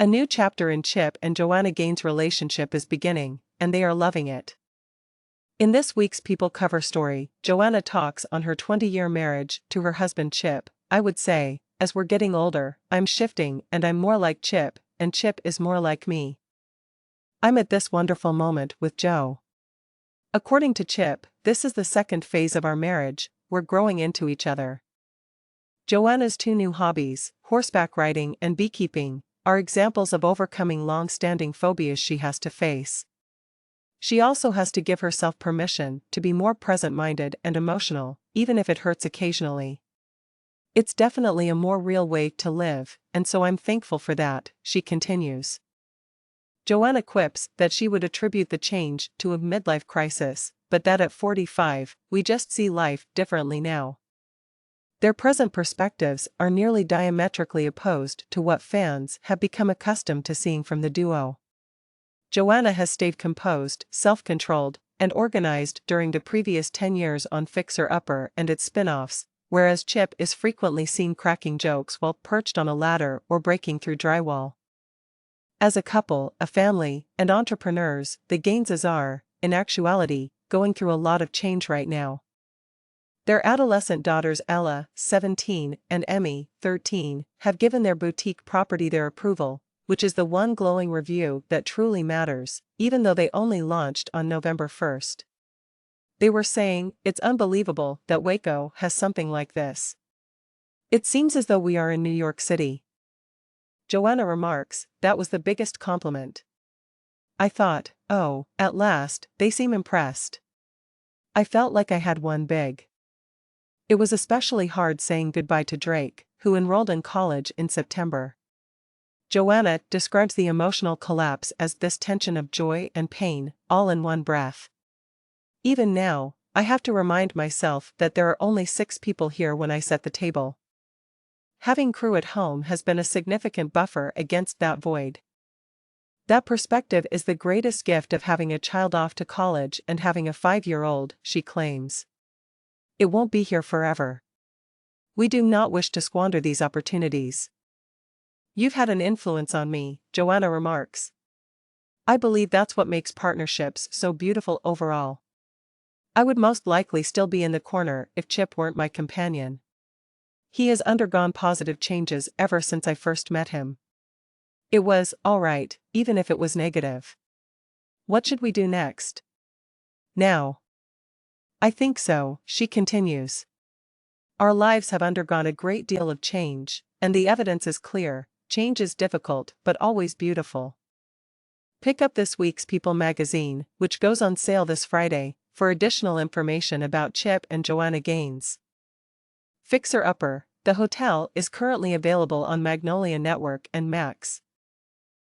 A new chapter in Chip and Joanna Gaines' relationship is beginning, and they are loving it. In this week's People cover story, Joanna talks on her 20-year marriage to her husband Chip. I would say, as we're getting older, I'm shifting and I'm more like Chip, and Chip is more like me. I'm at this wonderful moment with Joe. According to Chip, this is the second phase of our marriage, we're growing into each other. Joanna's two new hobbies, horseback riding and beekeeping, are examples of overcoming long-standing phobias she has to face. She also has to give herself permission to be more present-minded and emotional, even if it hurts occasionally. It's definitely a more real way to live, and so I'm thankful for that, she continues. Joanna quips that she would attribute the change to a midlife crisis, but that at 45, we just see life differently now. Their present perspectives are nearly diametrically opposed to what fans have become accustomed to seeing from the duo. Joanna has stayed composed, self-controlled, and organized during the previous 10 years on Fixer Upper and its spin-offs, whereas Chip is frequently seen cracking jokes while perched on a ladder or breaking through drywall. As a couple, a family, and entrepreneurs, the Gaineses are, in actuality, going through a lot of change right now. Their adolescent daughters Ella, 17, and Emmy, 13, have given their boutique property their approval, which is the one glowing review that truly matters, even though they only launched on November 1st. They were saying, "It's unbelievable that Waco has something like this. It seems as though we are in New York City." Joanna remarks, "That was the biggest compliment. I thought, oh, at last, they seem impressed. I felt like I had won big." It was especially hard saying goodbye to Drake, who enrolled in college in September. Joanna describes the emotional collapse as this tension of joy and pain, all in one breath. "Even now, I have to remind myself that there are only 6 people here when I set the table. Having crew at home has been a significant buffer against that void. That perspective is the greatest gift of having a child off to college and having a 5-year-old," she claims. "It won't be here forever. We do not wish to squander these opportunities." "You've had an influence on me," Joanna remarks. "I believe that's what makes partnerships so beautiful overall. I would most likely still be in the corner if Chip weren't my companion. He has undergone positive changes ever since I first met him. It was all right, even if it was negative. What should we do next? Now?" "I think so," she continues. "Our lives have undergone a great deal of change, and the evidence is clear. Change is difficult, but always beautiful." Pick up this week's People magazine, which goes on sale this Friday, for additional information about Chip and Joanna Gaines. Fixer Upper, the hotel is currently available on Magnolia Network and Max.